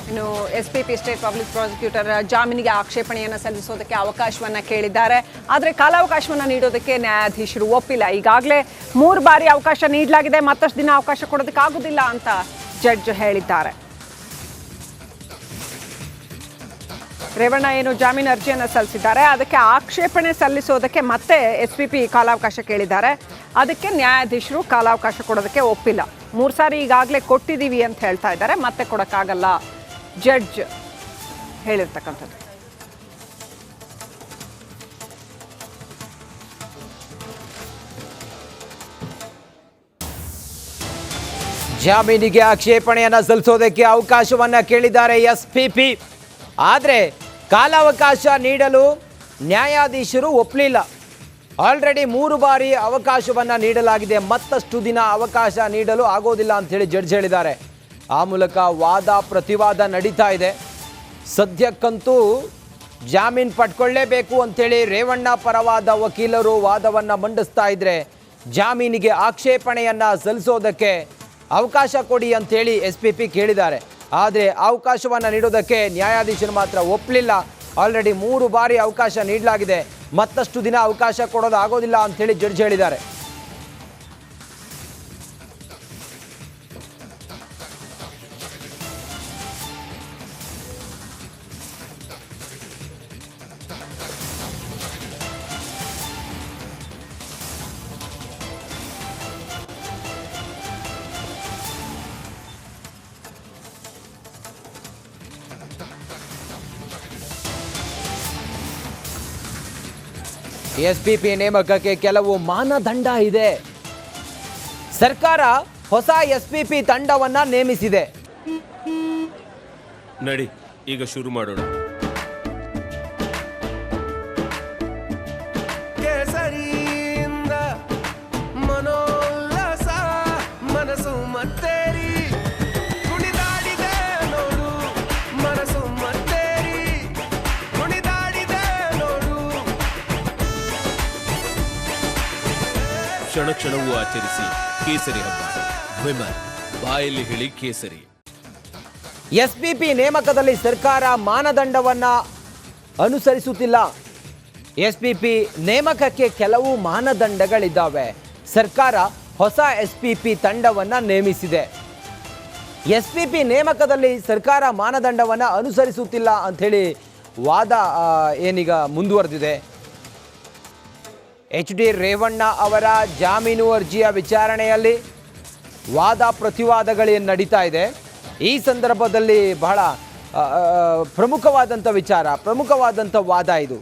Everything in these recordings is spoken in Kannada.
ಇನ್ನು ಎಸ್ಪಿಪಿ ಸ್ಟೇಟ್ ಪಬ್ಲಿಕ್ ಪ್ರಾಸಿಕ್ಯೂಟರ್ ಜಾಮೀನಿಗೆ ಆಕ್ಷೇಪಣೆಯನ್ನು ಸಲ್ಲಿಸೋದಕ್ಕೆ ಅವಕಾಶವನ್ನು ಕೇಳಿದ್ದಾರೆ. ಆದರೆ ಕಾಲಾವಕಾಶವನ್ನು ನೀಡೋದಕ್ಕೆ ನ್ಯಾಯಾಧೀಶರು ಒಪ್ಪಿಲ್ಲ. ಈಗಾಗಲೇ 3 ಬಾರಿ ಅವಕಾಶ ನೀಡಲಾಗಿದೆ, ಮತ್ತಷ್ಟು ದಿನ ಅವಕಾಶ ಕೊಡೋದಕ್ಕಾಗೋದಿಲ್ಲ ಅಂತ ಜಡ್ಜ್ ಹೇಳಿದ್ದಾರೆ. ರೇವಣ್ಣ ಏನು ಜಾಮೀನು ಅರ್ಜಿಯನ್ನು ಸಲ್ಲಿಸಿದ್ದಾರೆ, ಅದಕ್ಕೆ ಆಕ್ಷೇಪಣೆ ಸಲ್ಲಿಸೋದಕ್ಕೆ ಮತ್ತೆ ಎಸ್ಪಿಪಿ ಕಾಲಾವಕಾಶ ಕೇಳಿದ್ದಾರೆ. ಅದಕ್ಕೆ ನ್ಯಾಯಾಧೀಶರು ಕಾಲಾವಕಾಶ ಕೊಡೋದಕ್ಕೆ ಒಪ್ಪಿಲ್ಲ. 3 ಸಾರಿ ಈಗಾಗಲೇ ಕೊಟ್ಟಿದ್ದೀವಿ ಅಂತ ಹೇಳ್ತಾ ಇದ್ದಾರೆ, ಮತ್ತೆ ಕೊಡೋಕ್ಕಾಗಲ್ಲ ಜಡ್ಜ್ ಹೇಳಿರ್ತಕ್ಕಂಥದ್ದು. ಜಾಮೀನಿಗೆ ಆಕ್ಷೇಪಣೆಯನ್ನು ಸಲ್ಲಿಸೋದಕ್ಕೆ ಅವಕಾಶವನ್ನು ಕೇಳಿದ್ದಾರೆ ಎಸ್ಪಿಪಿ. ಆದರೆ ಕಾಲಾವಕಾಶ ನೀಡಲು ನ್ಯಾಯಾಧೀಶರು ಒಪ್ಪಲಿಲ್ಲ. ಆಲ್ರೆಡಿ 3 ಬಾರಿ ಅವಕಾಶವನ್ನು ನೀಡಲಾಗಿದೆ, ಮತ್ತಷ್ಟು ದಿನ ಅವಕಾಶ ನೀಡಲು ಆಗೋದಿಲ್ಲ ಅಂಥೇಳಿ ಜಡ್ಜ್ ಹೇಳಿದ್ದಾರೆ. ಆ ಮೂಲಕ ವಾದ ಪ್ರತಿವಾದ ನಡೀತಾ ಇದೆ. ಸದ್ಯಕ್ಕಂತೂ ಜಾಮೀನು ಪಡ್ಕೊಳ್ಳೇಬೇಕು ಅಂಥೇಳಿ ರೇವಣ್ಣ ಪರವಾದ ವಕೀಲರು ವಾದವನ್ನು ಮಂಡಿಸ್ತಾ ಇದ್ರೆ, ಜಾಮೀನಿಗೆ ಆಕ್ಷೇಪಣೆಯನ್ನು ಸಲ್ಲಿಸೋದಕ್ಕೆ ಅವಕಾಶ ಕೊಡಿ ಅಂಥೇಳಿ ಎಸ್ಪಿಪಿ ಕೇಳಿದ್ದಾರೆ. ಆದರೆ ಅವಕಾಶವನ್ನು ನೀಡೋದಕ್ಕೆ ನ್ಯಾಯಾಧೀಶರು ಮಾತ್ರ ಒಪ್ಪಲಿಲ್ಲ. ಆಲ್ರೆಡಿ 3 ಬಾರಿ ಅವಕಾಶ ನೀಡಲಾಗಿದೆ, ಮತ್ತಷ್ಟು ದಿನ ಅವಕಾಶ ಕೊಡೋದು ಆಗೋದಿಲ್ಲ ಅಂಥೇಳಿ ಜಡ್ಜ್ ಹೇಳಿದ್ದಾರೆ. ಎಸ್ಪಿಪಿ ನೇಮಕಕ್ಕೆ ಕೆಲವು ಮಾನದಂಡ ಇದೆ. ಸರ್ಕಾರ ಹೊಸ ಎಸ್ಪಿಪಿ ತಂಡವನ್ನ ನೇಮಿಸಿದೆ. ನಡಿ ಈಗ ಶುರು ಮಾಡೋಣ. ಕೇಸರಿಯಿಂದ ಮನೋಲ್ಲಾಸ ಮನಸ್ಸು ಮತ್ತೇರಿ ಕುಣಿದಾಡಿದೆ ನೋಡು, ಮನಸ್ಸು ಮತ್ತೇರಿ ಕುಣಿದಾಡಿದೆ ನೋಡು. ಕ್ಷಣ ಕ್ಷಣವೂ ಆಚರಿಸಿ ಕೇಸರಿ ಹಬ್ಬ. ವಿಮಲ್ ಬಾಯಲ್ಲಿ ಹೇಳಿ ಕೇಸರಿ. ಎಸ್ಪಿಪಿ ನೇಮಕದಲ್ಲಿ ಸರ್ಕಾರ ಮಾನದಂಡವನ್ನ ಅನುಸರಿಸುತ್ತಿಲ್ಲ. ಎಸ್ಪಿಪಿ ನೇಮಕಕ್ಕೆ ಕೆಲವು ಮಾನದಂಡಗಳಿದ್ದಾವೆ. ಸರ್ಕಾರ ಹೊಸ ಎಸ್ಪಿಪಿ ತಂಡವನ್ನ ನೇಮಿಸಿದೆ. ಎಸ್ಪಿಪಿ ನೇಮಕದಲ್ಲಿ ಸರ್ಕಾರ ಮಾನದಂಡವನ್ನ ಅನುಸರಿಸುತ್ತಿಲ್ಲ ಅಂಥೇಳಿ ವಾದ ಏನೀಗ ಮುಂದುವರೆದಿದೆ. HD ರೇವಣ್ಣ ಅವರ ಜಾಮೀನು ಅರ್ಜಿಯ ವಿಚಾರಣೆಯಲ್ಲಿ ವಾದ ಪ್ರತಿವಾದಗಳೇನು ನಡೀತಾ ಇದೆ. ಈ ಸಂದರ್ಭದಲ್ಲಿ ಬಹಳ ಪ್ರಮುಖವಾದಂಥ ವಾದ ಇದು.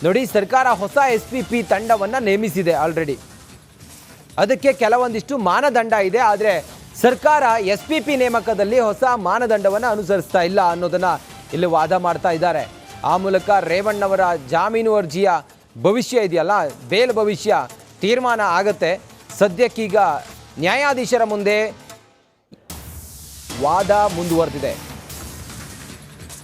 ನೋಡಿ, ಸರ್ಕಾರ ಹೊಸ ಎಸ್ಪಿಪಿ ತಂಡವನ್ನು ನೇಮಿಸಿದೆ ಆಲ್ರೆಡಿ. ಅದಕ್ಕೆ ಕೆಲವೊಂದಿಷ್ಟು ಮಾನದಂಡ ಇದೆ. ಆದರೆ ಸರ್ಕಾರ ಎಸ್ಪಿಪಿ ನೇಮಕದಲ್ಲಿ ಹೊಸ ಮಾನದಂಡವನ್ನು ಅನುಸರಿಸ್ತಾ ಇಲ್ಲ ಅನ್ನೋದನ್ನು ಇಲ್ಲಿ ವಾದ ಮಾಡ್ತಾ ಇದ್ದಾರೆ. ಆ ಮೂಲಕ ರೇವಣ್ಣವರ ಜಾಮೀನು ಅರ್ಜಿಯ ಭವಿಷ್ಯ ಇದೆಯಲ್ಲ, ಬೇಲ್ ಭವಿಷ್ಯ ತೀರ್ಮಾನ ಆಗತ್ತೆ. ಸದ್ಯಕ್ಕೀಗ ನ್ಯಾಯಾಧೀಶರ ಮುಂದೆ ವಾದ ಮುಂದುವರೆದಿದೆ.